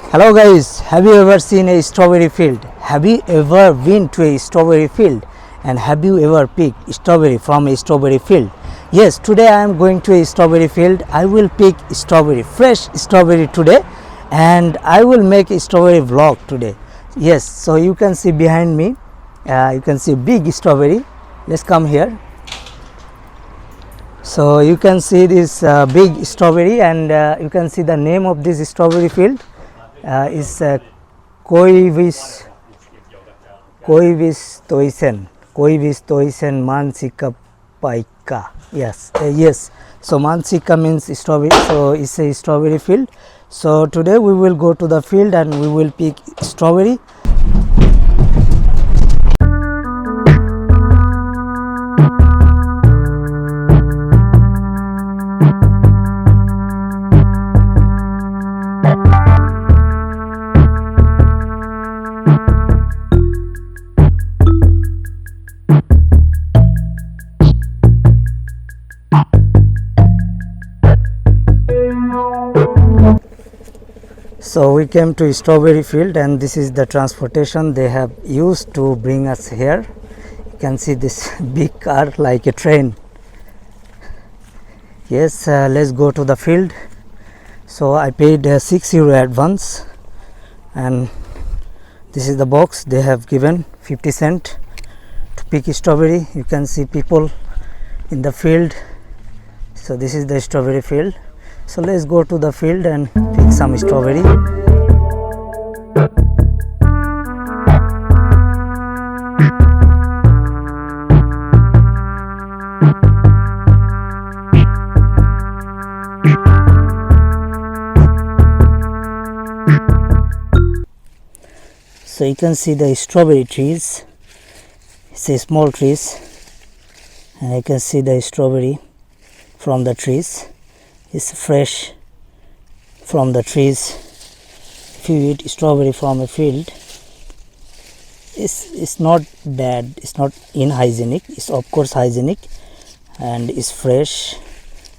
Hello guys, have you ever seen a strawberry field? Have you ever been to a strawberry field? And have you ever picked strawberry from a strawberry field? Yes, today I am going to a strawberry field. I will pick strawberry, fresh strawberry today, and I will make a strawberry vlog today. Yes, so you can see behind me, you can see big strawberry. Let's come here. So you can see this big strawberry, and you can see the name of this strawberry field. Is Koivistoisen mansikka paikka. Yes. So mansikka means strawberry. So it's a strawberry field. So today we will go to the field and we will pick strawberry. So we came to strawberry field, and this is the transportation they have used to bring us here. You can see this big car like a train. Yes, let's go to the field. So I paid €6 advance, and this is the box they have given 50 cents to pick strawberry. You can see people in the field. So this is the strawberry field. So let's go to the field and pick some strawberry. So you can see the strawberry trees. It's a small trees, and you can see the strawberry from the trees. It's fresh from the trees. If you eat strawberry from a field, it's not bad, it's not unhygienic, it's of course hygienic, and it's fresh.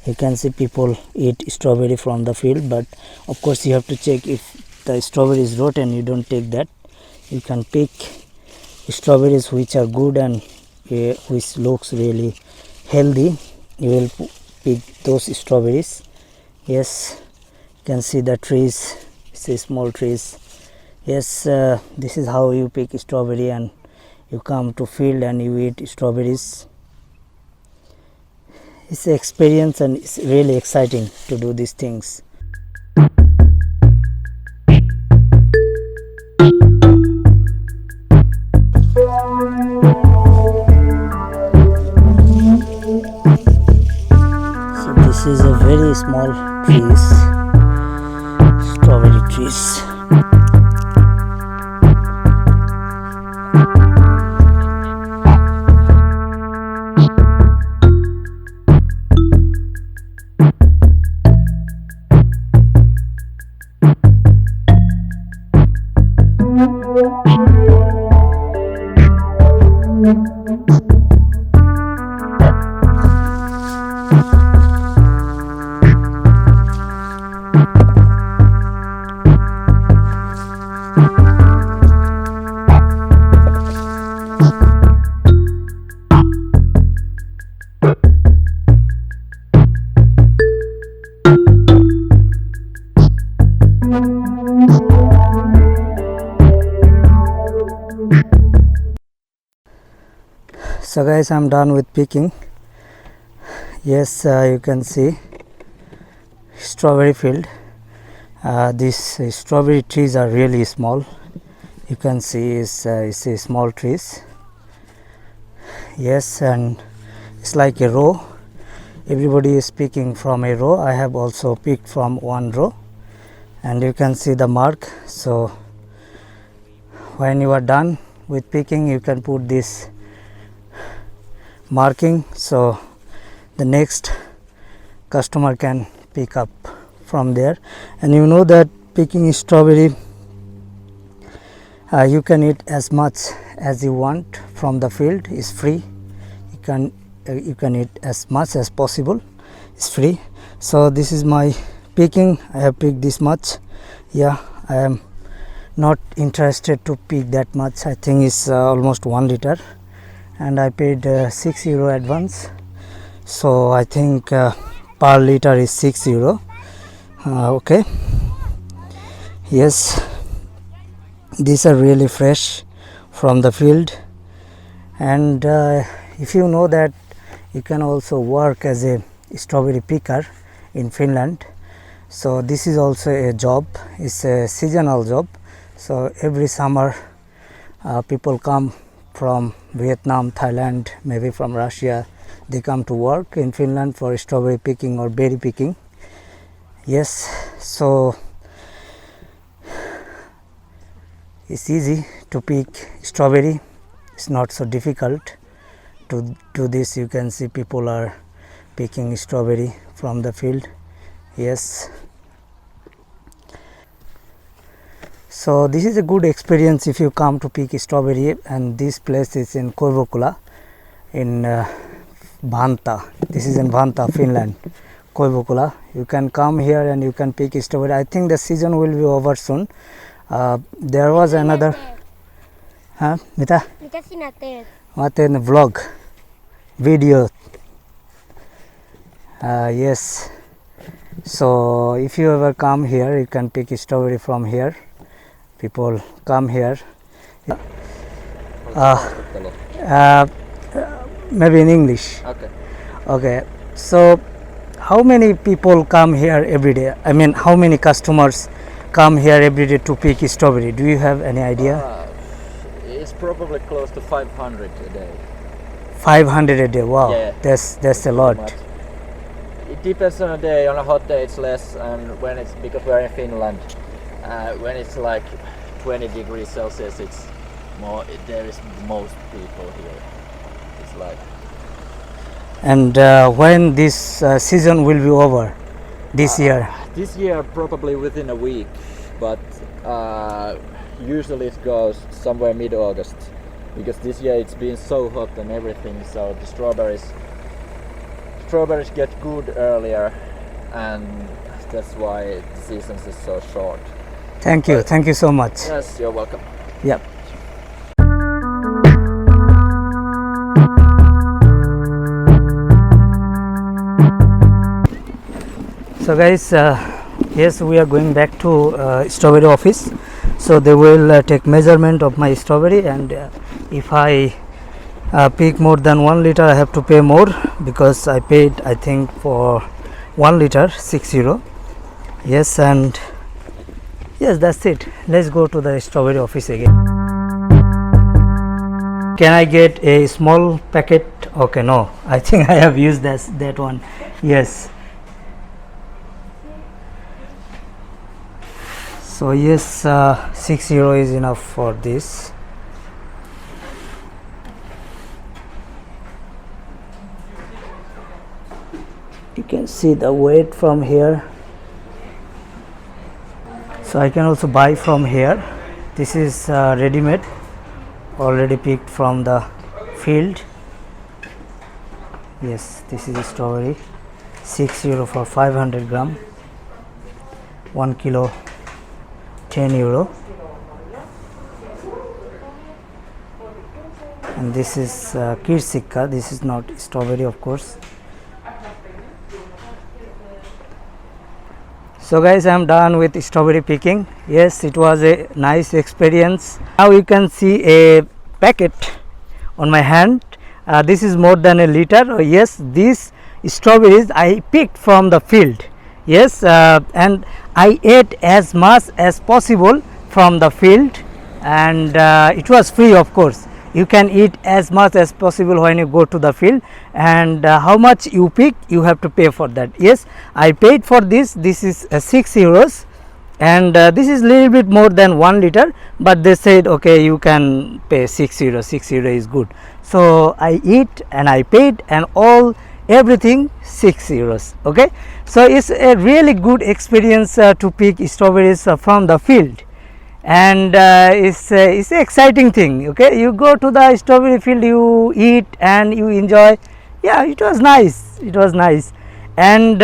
You can see people eat strawberry from the field, but of course you have to check if the strawberry is rotten. You don't take that. You can pick strawberries which are good and which looks really healthy. You will pick those strawberries. Yes, you can see the trees. It's a small trees. Yes, this is how you pick strawberry, and you come to field and you eat strawberries. It's an experience, and it's really exciting to do these things. This is a very small trees, strawberry trees. So guys, I'm done with picking. Yes, you can see strawberry field. These strawberry trees are really small. You can see it's a small trees. Yes, and it's like a row. Everybody is picking from a row. I have also picked from one row, and you can see the mark. So when you are done with picking, you can put this marking, so the next customer can pick up from there. And you know that picking strawberry, you can eat as much as you want from the field. Is free. You can eat as much as possible. It's free. So this is my picking. I have picked this much. Yeah, I am not interested to pick that much. I think it's almost 1 liter, and I paid €6 advance, so I think per liter is €6. Okay, yes, these are really fresh from the field. And if you know that you can also work as a strawberry picker in Finland, so this is also a job. It's a seasonal job. So every summer people come from Vietnam, Thailand, maybe from Russia. They come to work in Finland for strawberry picking or berry picking. Yes, so it's easy to pick strawberry. It's not so difficult to do this. You can see people are picking strawberry from the field. Yes, so this is a good experience if you come to pick strawberry, and this place is in Koivukula in Vantaa. This is in Vantaa, Finland, Koivukula. You can come here and you can pick strawberry. I think the season will be over soon. There was another mitä sinä teet? Mä teen vlog video. Yes, so if you ever come here, you can pick strawberry from here. People come here. Maybe in English. Okay, so how many people come here every day? I mean, how many customers come here every day to pick strawberry? Do you have any idea? It's probably close to 500 a day. 500 a day. Wow, Yeah. that's a lot. Much. It depends on a day. On a hot day it's less, and when it's, because we're in Finland, when it's like 20 degrees Celsius, it's more. There is most people here. It's like. And when this season will be over this year? This year probably within a week, but usually it goes somewhere mid-August, because this year it's been so hot and everything, so the strawberries get good earlier, and that's why the season is so short. Thank you so much. Yes, you're welcome. Yep. So guys, yes, we are going back to strawberry office. So they will take measurement of my strawberry, and if I pick more than 1 liter, I have to pay more, because I paid, I think, for 1 liter €6. Yes, and yes, that's it. Let's go to the strawberry office again. Can I get a small packet? Okay, no, I think I have used that one. Yes. So yes, €6 is enough for this. You can see the weight from here. So I can also buy from here. This is ready-made, already picked from the field. Yes, this is a strawberry. €6 for 500 gram. 1 kilo. €10, and this is mansikka. This is not strawberry, of course. So guys, I am done with strawberry picking. Yes, it was a nice experience. Now you can see a packet on my hand. This is more than a liter. Yes, these strawberries I picked from the field. Yes, and I ate as much as possible from the field, and it was free, of course. You can eat as much as possible when you go to the field, and how much you pick, you have to pay for that. Yes, I paid for this. This is €6, and this is little bit more than 1 liter, but they said okay, you can pay €6. €6 is good. So I eat and I paid, and everything €6. Okay, so it's a really good experience to pick strawberries from the field, and it's an exciting thing. Okay, you go to the strawberry field, you eat and you enjoy. Yeah, it was nice, and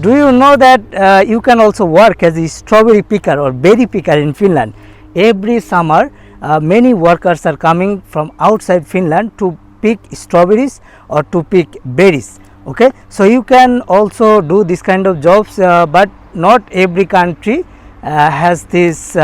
do you know that you can also work as a strawberry picker or berry picker in Finland? Every summer many workers are coming from outside Finland to pick strawberries or to pick berries. Okay, so you can also do this kind of jobs, but not every country has this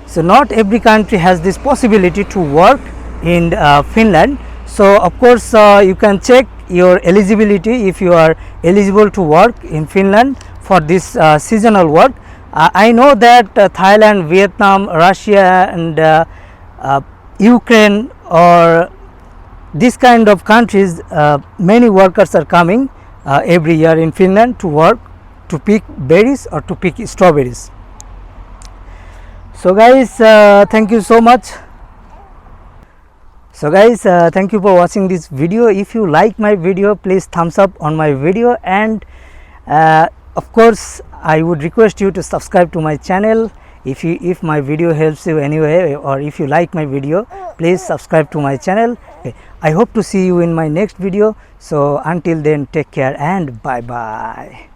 so not every country has this possibility to work in Finland. So of course you can check your eligibility if you are eligible to work in Finland for this seasonal work. I know that Thailand, Vietnam, Russia and Ukraine or this kind of countries, many workers are coming every year in Finland to work, to pick berries or to pick strawberries. So guys, thank you so much. So guys, thank you for watching this video. If you like my video, please thumbs up on my video, and of course I would request you to subscribe to my channel. If my video helps you anyway, or if you like my video, please subscribe to my channel. Okay. I hope to see you in my next video. So until then, take care and bye bye.